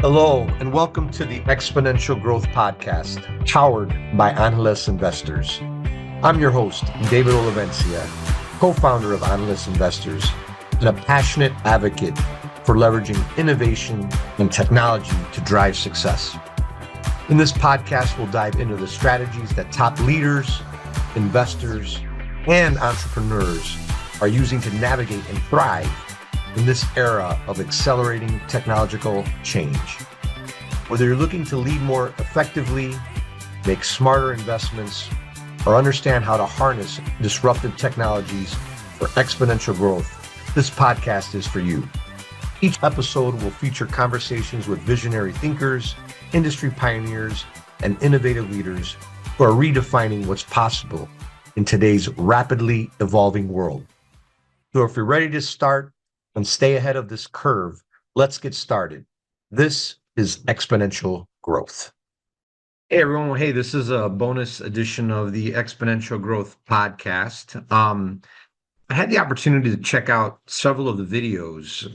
Hello, and welcome to the Exponential Growth Podcast, powered by Analyst Investors. I'm your host, David Olivencia, co-founder of Analyst Investors, and a passionate advocate for leveraging innovation and technology to drive success. In this podcast, we'll dive into the strategies that top leaders, investors, and entrepreneurs are using to navigate and thrive in this era of accelerating technological change. Whether you're looking to lead more effectively, make smarter investments, or understand how to harness disruptive technologies for exponential growth, this podcast is for you. Each episode will feature conversations with visionary thinkers, industry pioneers, and innovative leaders who are redefining what's possible in today's rapidly evolving world. So if you're ready to start and stay ahead of this curve, let's get started. This is Exponential Growth. Hey everyone, hey, this is a bonus edition of the Exponential Growth Podcast. I had the opportunity to check out several of the videos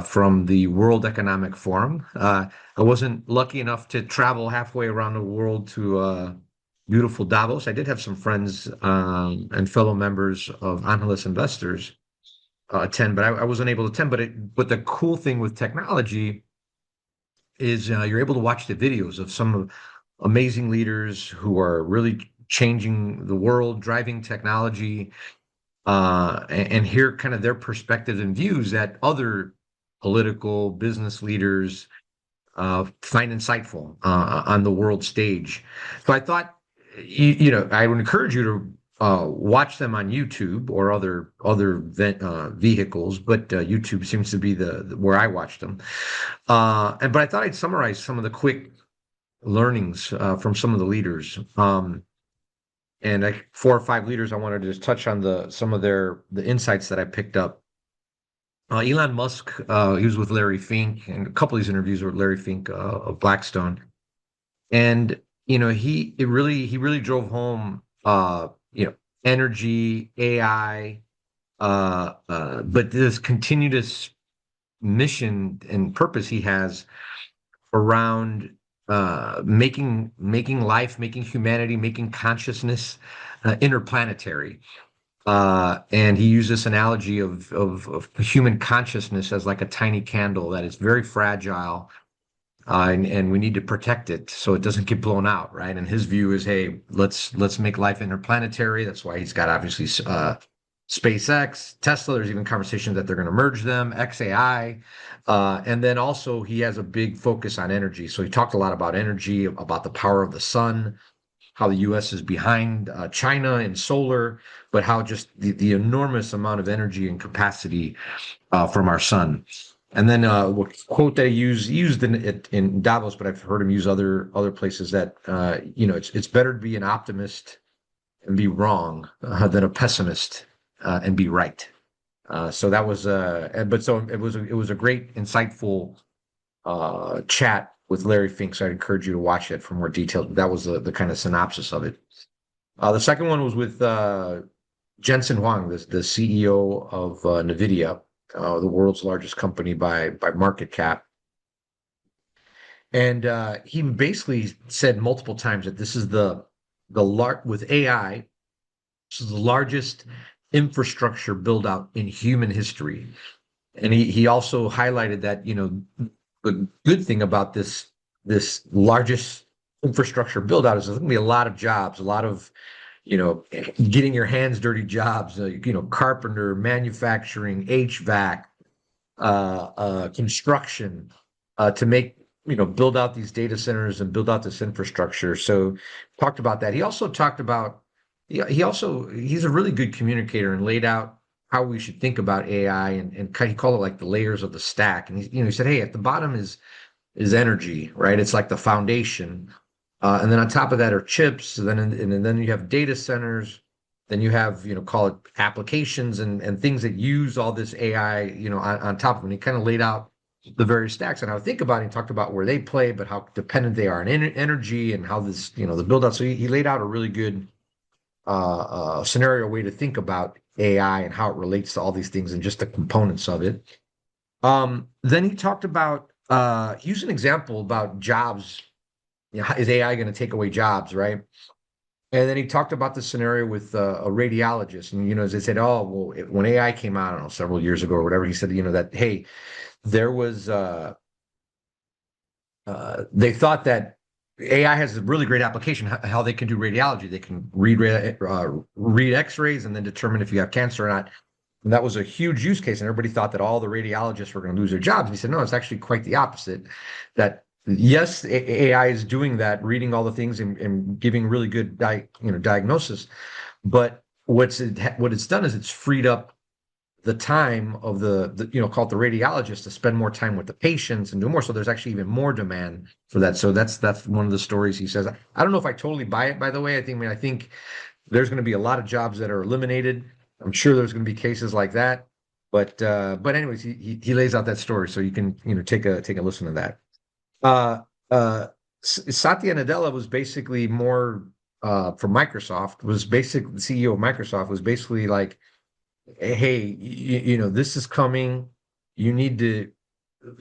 from the World Economic Forum. I wasn't lucky enough to travel halfway around the world to beautiful Davos. I did have some friends and fellow members of Analyst Investors attend, but I wasn't able to attend. But the cool thing with technology is you're able to watch the videos of some amazing leaders who are really changing the world, driving technology, and hear kind of their perspectives and views that other political business leaders find insightful on the world stage. So I thought, I would encourage you to watch them on YouTube or other vehicles, but YouTube seems to be the where I watched them. But I thought I'd summarize some of the quick learnings from some of the leaders. And 4 or 5 leaders I wanted to just touch on some of the insights that I picked up. Elon Musk, he was with Larry Fink, and a couple of these interviews were with Larry Fink of Blackstone, and he really drove home energy, AI, but this continuous mission and purpose he has around making life, making humanity, making consciousness interplanetary. And he used this analogy of human consciousness as like a tiny candle that is very fragile. And we need to protect it so it doesn't get blown out, right? And his view is, hey, let's make life interplanetary. That's why he's got obviously SpaceX, Tesla. There's even conversations that they're going to merge them, XAI, and then also he has a big focus on energy. So he talked a lot about energy, about the power of the sun, how the U.S. is behind China in solar, but how just the enormous amount of energy and capacity from our sun. And then a quote that he used in Davos, but I've heard him use other places that it's better to be an optimist and be wrong than a pessimist and be right. So that was it was a great, insightful chat with Larry Fink. So I'd encourage you to watch it for more detail. That was the kind of synopsis of it. The second one was with Jensen Huang, the CEO of NVIDIA. The world's largest company by market cap. And he basically said multiple times that this is with AI, this is the largest infrastructure build out in human history. And he also highlighted that, the good thing about this largest infrastructure build out is there's going to be a lot of jobs, a lot of getting your hands dirty jobs, carpenter, manufacturing, HVAC, construction, to make, build out these data centers and build out this infrastructure. So talked about that. He also talked about, he's a really good communicator and laid out how we should think about AI and he called it like the layers of the stack. And he said, hey, at the bottom is energy, right? It's like the foundation. And then on top of that are chips, and then you have data centers, then you have, call it applications and things that use all this AI, on top of it. And he kind of laid out the various stacks and how to think about it. He talked about where they play, but how dependent they are on energy and how this, the build out. So he laid out a really good scenario way to think about AI and how it relates to all these things and just the components of it. Then he talked about he used an example about jobs. You know, is AI going to take away jobs, right? And then he talked about the scenario with a radiologist, and as they said, oh well, when AI came out, I don't know, several years ago or whatever, he said, that hey, there was they thought that AI has a really great application, how they can do radiology. They can read X-rays and then determine if you have cancer or not. And that was a huge use case, and everybody thought that all the radiologists were going to lose their jobs. And he said, no, it's actually quite the opposite. That yes, AI is doing that, reading all the things and giving really good diagnosis. But what it's done is it's freed up the time of call it the radiologist to spend more time with the patients and do more. So there's actually even more demand for that. So that's one of the stories he says. I don't know if I totally buy it, by the way. I think there's going to be a lot of jobs that are eliminated. I'm sure there's going to be cases like that. But anyways, he lays out that story, so you can take a listen to that. Satya Nadella was basically more from Microsoft. Was basically the CEO of Microsoft. Was basically like, hey, this is coming. You need to,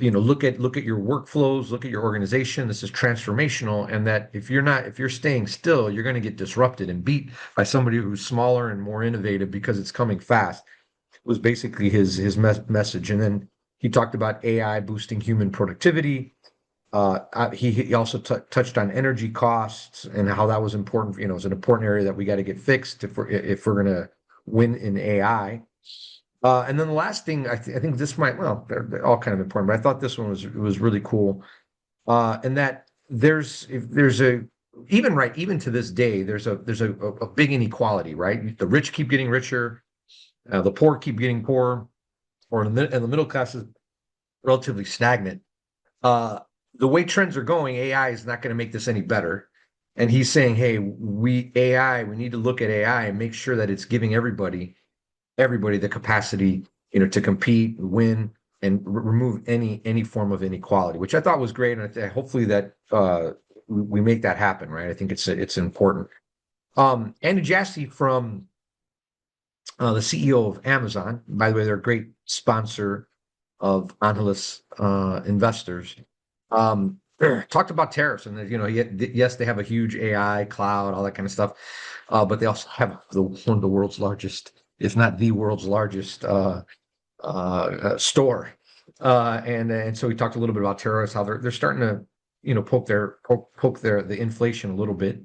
look at your workflows, look at your organization. This is transformational, and that if you're staying still, you're going to get disrupted and beat by somebody who's smaller and more innovative because it's coming fast. Was basically his message. And then he talked about AI boosting human productivity. He also touched on energy costs and how that was important. It's an important area that we got to get fixed if we're going to win in AI. And then the last thing, I think this they're all kind of important, but I thought this one was really cool. And that even to this day, there's a big inequality, right? The rich keep getting richer, the poor keep getting poorer, and the middle class is relatively stagnant. The way trends are going, AI is not going to make this any better. And he's saying, hey, we need to look at AI and make sure that it's giving everybody the capacity, to compete, win, and remove any form of inequality, which I thought was great. And hopefully that we make that happen, right? I think it's important. Andy Jassy from the CEO of Amazon, by the way, they're a great sponsor of Angeles investors. Talked about tariffs, and yes, they have a huge AI cloud, all that kind of stuff, but they also have one of the world's largest, if not the world's largest, store. And so we talked a little bit about tariffs, how they're starting to poke the inflation a little bit.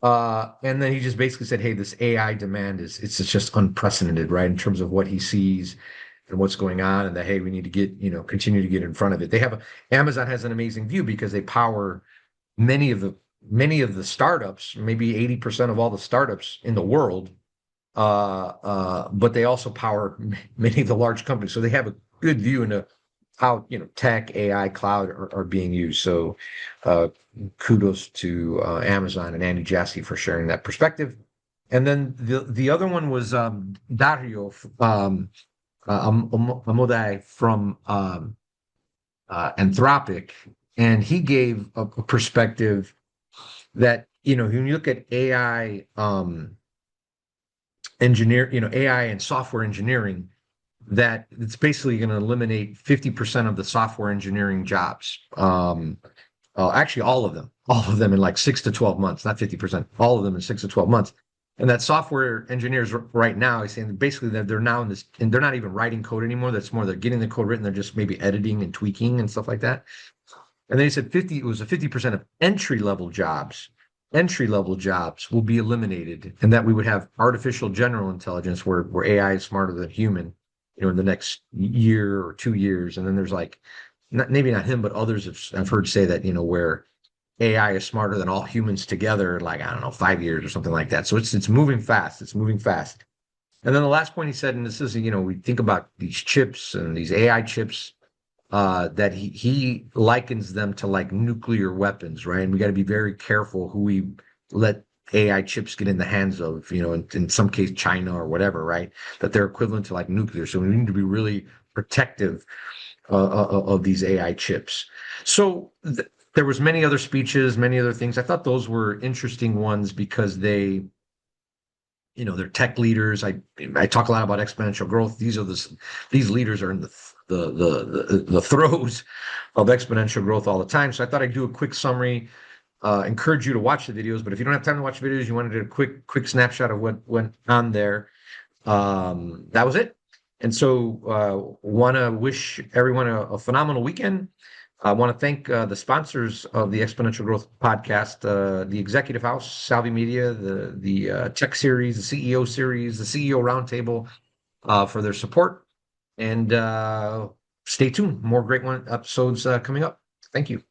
And then he just basically said, hey, this AI demand it's just unprecedented, right, in terms of what he sees and what's going on, and that, hey, we need to continue to get in front of it. Amazon has an amazing view because they power many of the startups, maybe 80% of all the startups in the world. But they also power many of the large companies. So they have a good view into how, tech, AI, cloud are being used. So kudos to Amazon and Andy Jassy for sharing that perspective. And then the other one was Dario Amodei from Anthropic, and he gave a perspective that when you look at AI AI and software engineering, that it's basically going to eliminate 50% of the software engineering jobs. Actually, all of them in like 6 to 12 months, not 50%, all of them in 6 to 12 months. And that software engineers right now is saying basically that they're now in this, and they're not even writing code anymore. That's more, they're getting the code written. They're just maybe editing and tweaking and stuff like that. And then he said it was a 50% of entry-level jobs will be eliminated, and that we would have artificial general intelligence where AI is smarter than human, in the next year or 2 years. And then there's maybe not him, but others I've heard say that, where AI is smarter than all humans together, I don't know, 5 years or something like that. So it's moving fast. It's moving fast. And then the last point he said, and this is, we think about these chips and these AI chips, that he likens them to like nuclear weapons, right? And we got to be very careful who we let AI chips get in the hands of, in some case, China or whatever, right? That they're equivalent to like nuclear. So we need to be really protective of these AI chips. So there was many other speeches, many other things. I thought those were interesting ones because they they're tech leaders. I talk a lot about exponential growth. These leaders are in the throes of exponential growth all the time. So I thought I'd do a quick summary. Encourage you to watch the videos, but if you don't have time to watch videos, you wanted a quick snapshot of what went on there. That was it. And so want to wish everyone a phenomenal weekend. I want to thank the sponsors of the Exponential Growth Podcast, the Executive House, Salvi Media, the Tech Series, the CEO Series, the CEO Roundtable for their support. And stay tuned. More great episodes coming up. Thank you.